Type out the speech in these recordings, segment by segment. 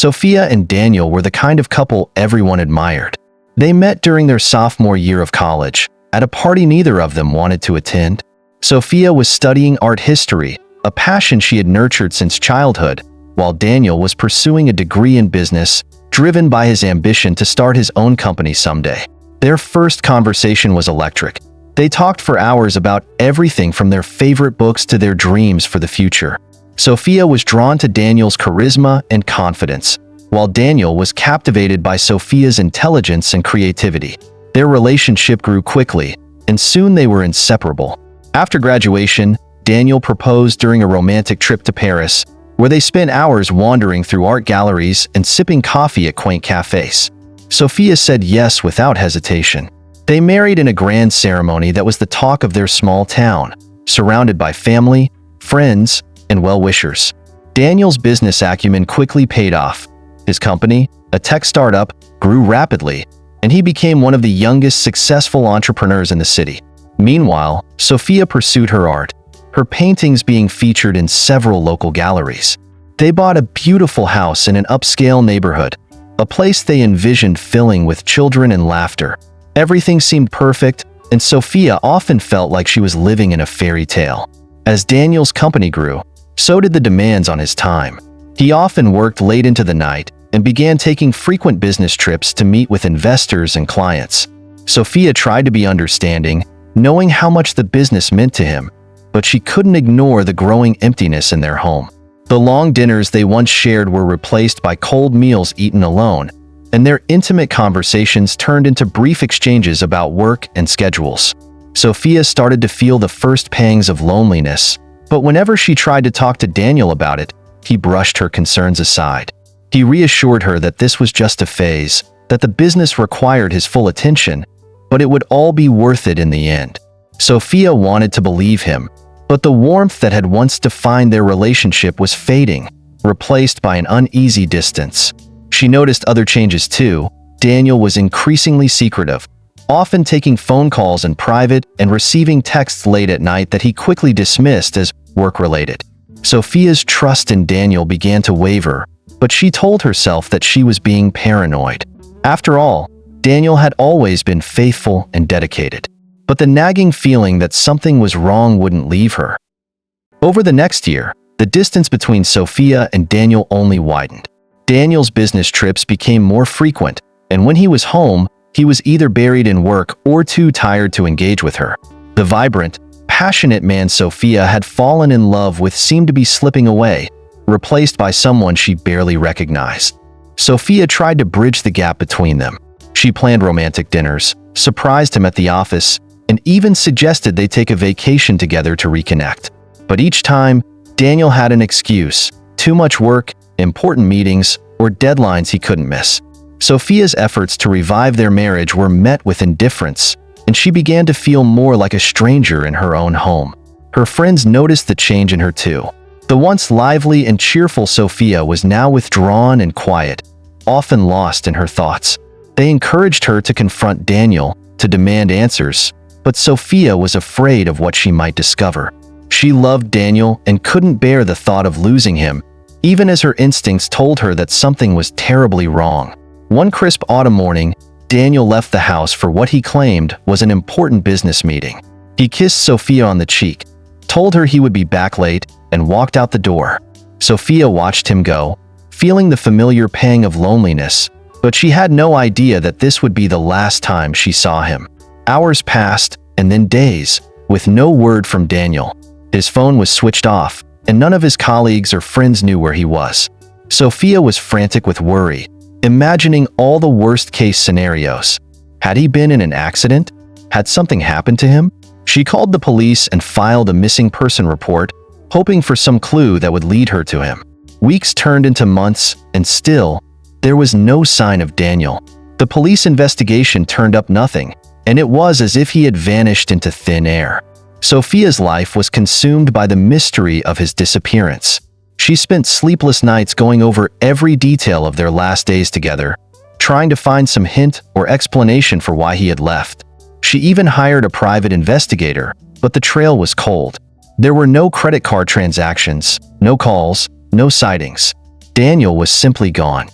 Sophia and Daniel were the kind of couple everyone admired. They met during their sophomore year of college, at a party neither of them wanted to attend. Sophia was studying art history, a passion she had nurtured since childhood, while Daniel was pursuing a degree in business, driven by his ambition to start his own company someday. Their first conversation was electric. They talked for hours about everything from their favorite books to their dreams for the future. Sophia was drawn to Daniel's charisma and confidence, while Daniel was captivated by Sophia's intelligence and creativity. Their relationship grew quickly, and soon they were inseparable. After graduation, Daniel proposed during a romantic trip to Paris, where they spent hours wandering through art galleries and sipping coffee at quaint cafés. Sophia said yes without hesitation. They married in a grand ceremony that was the talk of their small town, surrounded by family, friends, and well-wishers. Daniel's business acumen quickly paid off. His company, a tech startup, grew rapidly, and he became one of the youngest successful entrepreneurs in the city. Meanwhile, Sophia pursued her art, her paintings being featured in several local galleries. They bought a beautiful house in an upscale neighborhood, a place they envisioned filling with children and laughter. Everything seemed perfect, and Sophia often felt like she was living in a fairy tale. As Daniel's company grew, so did the demands on his time. He often worked late into the night and began taking frequent business trips to meet with investors and clients. Sophia tried to be understanding, knowing how much the business meant to him, but she couldn't ignore the growing emptiness in their home. The long dinners they once shared were replaced by cold meals eaten alone, and their intimate conversations turned into brief exchanges about work and schedules. Sophia started to feel the first pangs of loneliness, but whenever she tried to talk to Daniel about it, he brushed her concerns aside. He reassured her that this was just a phase, that the business required his full attention, but it would all be worth it in the end. Sophia wanted to believe him, but the warmth that had once defined their relationship was fading, replaced by an uneasy distance. She noticed other changes too. Daniel was increasingly secretive, often taking phone calls in private and receiving texts late at night that he quickly dismissed as work-related. Sophia's trust in Daniel began to waver, but she told herself that she was being paranoid. After all, Daniel had always been faithful and dedicated. But the nagging feeling that something was wrong wouldn't leave her. Over the next year, the distance between Sophia and Daniel only widened. Daniel's business trips became more frequent, and when he was home, he was either buried in work or too tired to engage with her. The vibrant, passionate man Sophia had fallen in love with seemed to be slipping away, replaced by someone she barely recognized. Sophia tried to bridge the gap between them. She planned romantic dinners, surprised him at the office, and even suggested they take a vacation together to reconnect. But each time, Daniel had an excuse: too much work, important meetings, or deadlines he couldn't miss. Sophia's efforts to revive their marriage were met with indifference, and she began to feel more like a stranger in her own home. Her friends noticed the change in her too. The once lively and cheerful Sophia was now withdrawn and quiet, often lost in her thoughts. They encouraged her to confront Daniel, to demand answers, but Sophia was afraid of what she might discover. She loved Daniel and couldn't bear the thought of losing him, even as her instincts told her that something was terribly wrong. One crisp autumn morning, Daniel left the house for what he claimed was an important business meeting. He kissed Sophia on the cheek, told her he would be back late, and walked out the door. Sophia watched him go, feeling the familiar pang of loneliness, but she had no idea that this would be the last time she saw him. Hours passed, and then days, with no word from Daniel. His phone was switched off, and none of his colleagues or friends knew where he was. Sophia was frantic with worry, imagining all the worst-case scenarios. Had he been in an accident? Had something happened to him? She called the police and filed a missing person report, hoping for some clue that would lead her to him. Weeks turned into months, and still, there was no sign of Daniel. The police investigation turned up nothing, and it was as if he had vanished into thin air. Sophia's life was consumed by the mystery of his disappearance. She spent sleepless nights going over every detail of their last days together, trying to find some hint or explanation for why he had left. She even hired a private investigator, but the trail was cold. There were no credit card transactions, no calls, no sightings. Daniel was simply gone.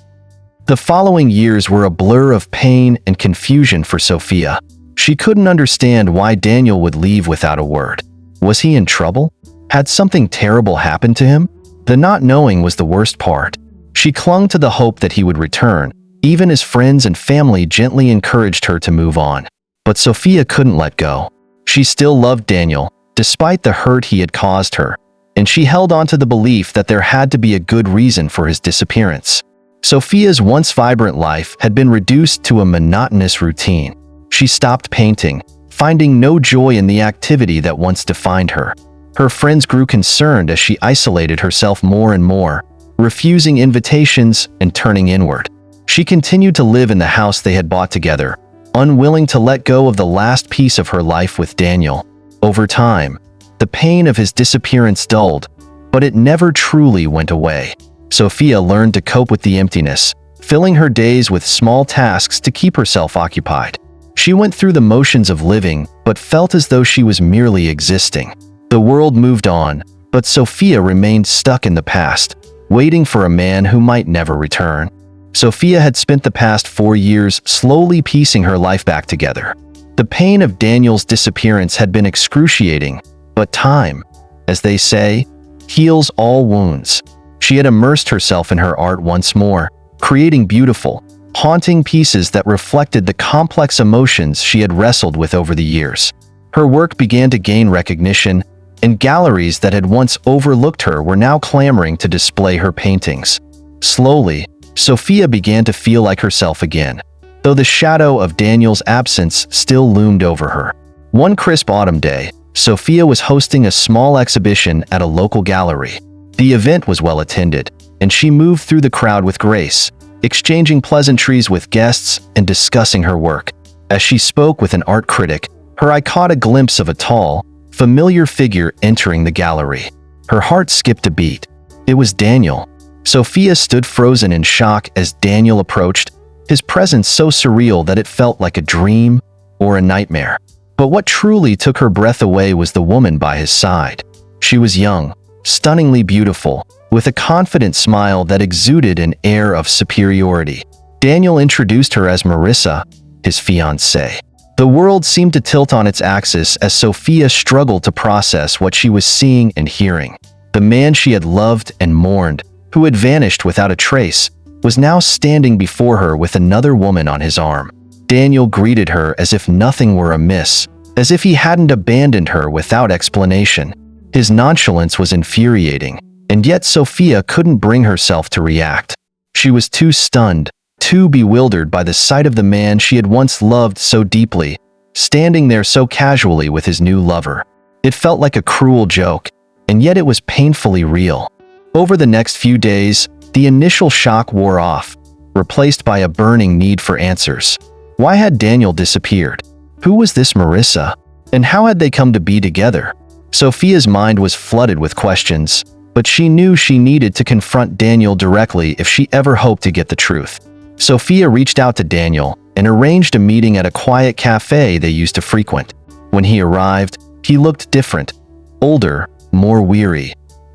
The following years were a blur of pain and confusion for Sophia. She couldn't understand why Daniel would leave without a word. Was he in trouble? Had something terrible happened to him? The not knowing was the worst part. She clung to the hope that he would return, even as friends and family gently encouraged her to move on. But Sophia couldn't let go. She still loved Daniel, despite the hurt he had caused her, and she held on to the belief that there had to be a good reason for his disappearance. Sophia's once vibrant life had been reduced to a monotonous routine. She stopped painting, finding no joy in the activity that once defined her. Her friends grew concerned as she isolated herself more and more, refusing invitations and turning inward. She continued to live in the house they had bought together, unwilling to let go of the last piece of her life with Daniel. Over time, the pain of his disappearance dulled, but it never truly went away. Sophia learned to cope with the emptiness, filling her days with small tasks to keep herself occupied. She went through the motions of living, but felt as though she was merely existing. The world moved on, but Sophia remained stuck in the past, waiting for a man who might never return. Sophia had spent the past 4 years slowly piecing her life back together. The pain of Daniel's disappearance had been excruciating, but time, as they say, heals all wounds. She had immersed herself in her art once more, creating beautiful, haunting pieces that reflected the complex emotions she had wrestled with over the years. Her work began to gain recognition, and galleries that had once overlooked her were now clamoring to display her paintings. Slowly, Sophia began to feel like herself again, though the shadow of Daniel's absence still loomed over her. One crisp autumn day, Sophia was hosting a small exhibition at a local gallery. The event was well attended, and she moved through the crowd with grace, exchanging pleasantries with guests and discussing her work. As she spoke with an art critic, her eye caught a glimpse of a tall, familiar figure entering the gallery. Her heart skipped a beat. It was Daniel. Sophia stood frozen in shock as Daniel approached, his presence so surreal that it felt like a dream or a nightmare. But what truly took her breath away was the woman by his side. She was young, stunningly beautiful, with a confident smile that exuded an air of superiority. Daniel introduced her as Marissa, his fiancée. The world seemed to tilt on its axis as Sophia struggled to process what she was seeing and hearing. The man she had loved and mourned, who had vanished without a trace, was now standing before her with another woman on his arm. Daniel greeted her as if nothing were amiss, as if he hadn't abandoned her without explanation. His nonchalance was infuriating, and yet Sophia couldn't bring herself to react. She was too stunned, too bewildered by the sight of the man she had once loved so deeply, standing there so casually with his new lover. It felt like a cruel joke, and yet it was painfully real. Over the next few days, the initial shock wore off, replaced by a burning need for answers. Why had Daniel disappeared? Who was this Marissa? And how had they come to be together? Sophia's mind was flooded with questions, but she knew she needed to confront Daniel directly if she ever hoped to get the truth. Sophia reached out to Daniel and arranged a meeting at a quiet cafe they used to frequent. When he arrived, he looked different, older, more weary.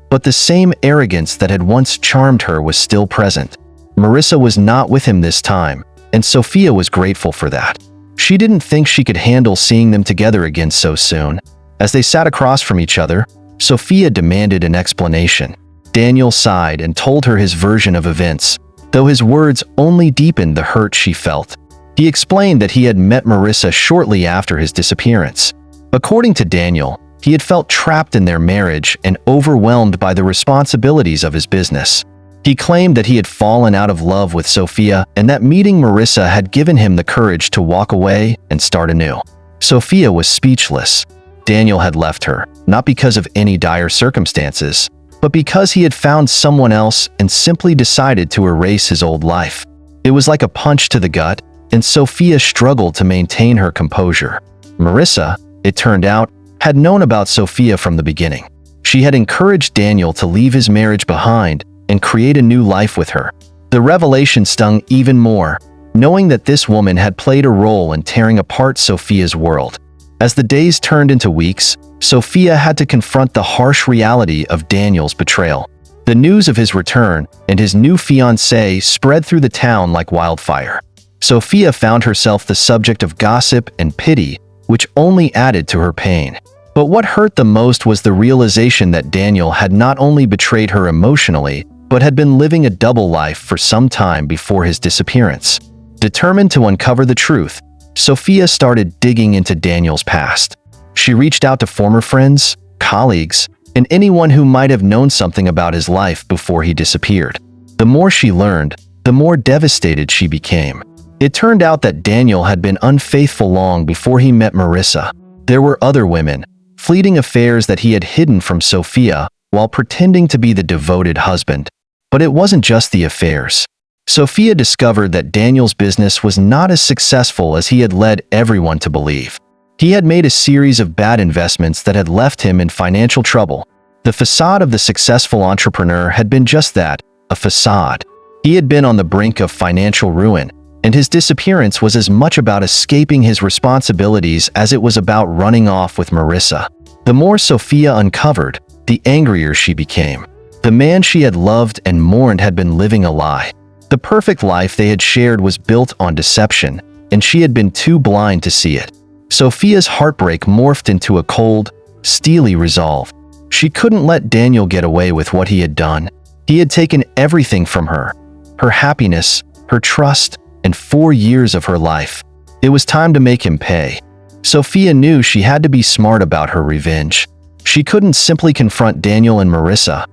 But the same arrogance that had once charmed her was still present. Marissa was not with him this time, and Sophia was grateful for that. She didn't think she could handle seeing them together again so soon. As they sat across from each other, Sophia demanded an explanation. Daniel sighed and told her his version of events, though his words only deepened the hurt she felt. He explained that he had met Marissa shortly after his disappearance. According to Daniel, he had felt trapped in their marriage and overwhelmed by the responsibilities of his business. He claimed that he had fallen out of love with Sophia and that meeting Marissa had given him the courage to walk away and start anew. Sophia was speechless. Daniel had left her, not because of any dire circumstances, but because he had found someone else and simply decided to erase his old life. It was like a punch to the gut, and Sophia struggled to maintain her composure. Marissa, it turned out, had known about Sophia from the beginning. She had encouraged Daniel to leave his marriage behind and create a new life with her. The revelation stung even more, knowing that this woman had played a role in tearing apart Sophia's world. As the days turned into weeks, Sophia had to confront the harsh reality of Daniel's betrayal. The news of his return and his new fiancée spread through the town like wildfire. Sophia found herself the subject of gossip and pity, which only added to her pain. But what hurt the most was the realization that Daniel had not only betrayed her emotionally, but had been living a double life for some time before his disappearance. Determined to uncover the truth, Sophia started digging into Daniel's past. She reached out to former friends, colleagues, and anyone who might have known something about his life before he disappeared. The more she learned, the more devastated she became. It turned out that Daniel had been unfaithful long before he met Marissa. There were other women, fleeting affairs that he had hidden from Sophia while pretending to be the devoted husband. But it wasn't just the affairs. Sophia discovered that Daniel's business was not as successful as he had led everyone to believe. He had made a series of bad investments that had left him in financial trouble. The facade of the successful entrepreneur had been just that, a facade. He had been on the brink of financial ruin, and his disappearance was as much about escaping his responsibilities as it was about running off with Marissa. The more Sophia uncovered, the angrier she became. The man she had loved and mourned had been living a lie. The perfect life they had shared was built on deception, and she had been too blind to see it. Sophia's heartbreak morphed into a cold, steely resolve. She couldn't let Daniel get away with what he had done. He had taken everything from her, her happiness, her trust, and 4 years of her life. It was time to make him pay. Sophia knew she had to be smart about her revenge. She couldn't simply confront Daniel and Marissa.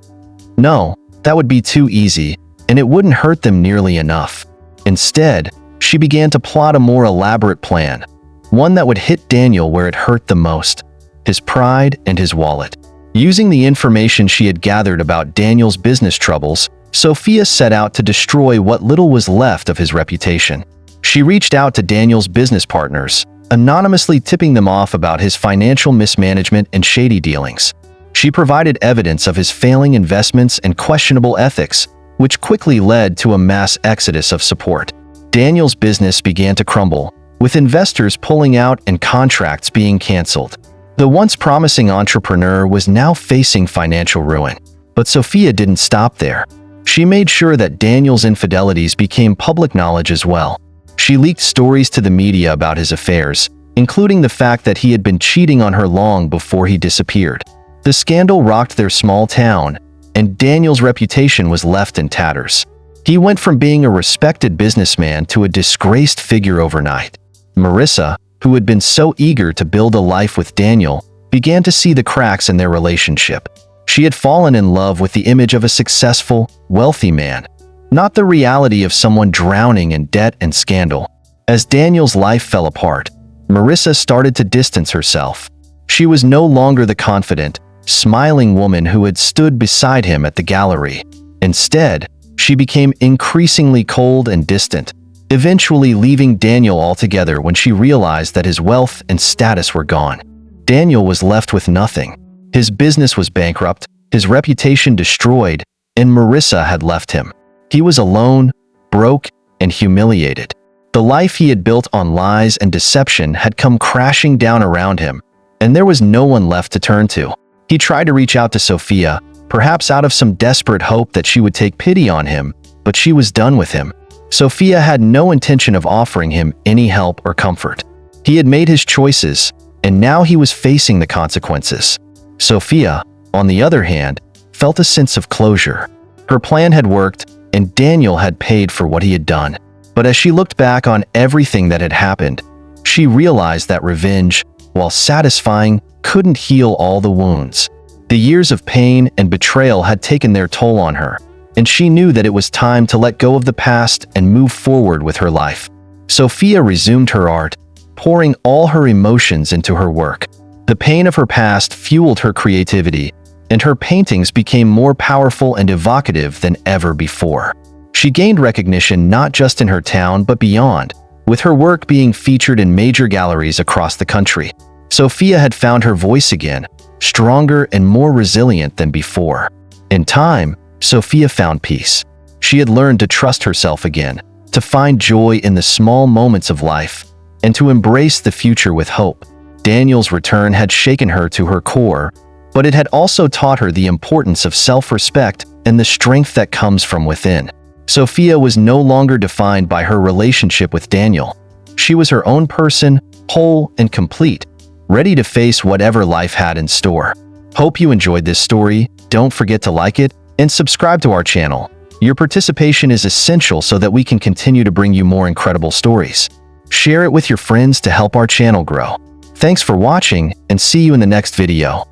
No, that would be too easy, and it wouldn't hurt them nearly enough. Instead, she began to plot a more elaborate plan, one that would hit Daniel where it hurt the most, his pride and his wallet. Using the information she had gathered about Daniel's business troubles, Sophia set out to destroy what little was left of his reputation. She reached out to Daniel's business partners, anonymously tipping them off about his financial mismanagement and shady dealings. She provided evidence of his failing investments and questionable ethics, which quickly led to a mass exodus of support. Daniel's business began to crumble, with investors pulling out and contracts being canceled. The once promising entrepreneur was now facing financial ruin. But Sophia didn't stop there. She made sure that Daniel's infidelities became public knowledge as well. She leaked stories to the media about his affairs, including the fact that he had been cheating on her long before he disappeared. The scandal rocked their small town, and Daniel's reputation was left in tatters. He went from being a respected businessman to a disgraced figure overnight. Marissa, who had been so eager to build a life with Daniel, began to see the cracks in their relationship. She had fallen in love with the image of a successful, wealthy man, not the reality of someone drowning in debt and scandal. As Daniel's life fell apart, Marissa started to distance herself. She was no longer the confident, smiling woman who had stood beside him at the gallery. Instead, she became increasingly cold and distant, eventually leaving Daniel altogether when she realized that his wealth and status were gone. Daniel was left with nothing. His business was bankrupt, his reputation destroyed, and Marissa had left him. He was alone, broke, and humiliated. The life he had built on lies and deception had come crashing down around him, and there was no one left to turn to. He tried to reach out to Sophia, perhaps out of some desperate hope that she would take pity on him, but she was done with him. Sophia had no intention of offering him any help or comfort. He had made his choices, and now he was facing the consequences. Sophia, on the other hand, felt a sense of closure. Her plan had worked, and Daniel had paid for what he had done. But as she looked back on everything that had happened, she realized that revenge, while satisfying, couldn't heal all the wounds. The years of pain and betrayal had taken their toll on her, and she knew that it was time to let go of the past and move forward with her life. Sophia resumed her art, pouring all her emotions into her work. The pain of her past fueled her creativity, and her paintings became more powerful and evocative than ever before. She gained recognition not just in her town but beyond, with her work being featured in major galleries across the country. Sophia had found her voice again, stronger and more resilient than before. In time, Sophia found peace. She had learned to trust herself again, to find joy in the small moments of life, and to embrace the future with hope. Daniel's return had shaken her to her core, but it had also taught her the importance of self-respect and the strength that comes from within. Sophia was no longer defined by her relationship with Daniel. She was her own person, whole and complete, ready to face whatever life had in store. Hope you enjoyed this story. Don't forget to like it and subscribe to our channel. Your participation is essential so that we can continue to bring you more incredible stories. Share it with your friends to help our channel grow. Thanks for watching, and see you in the next video.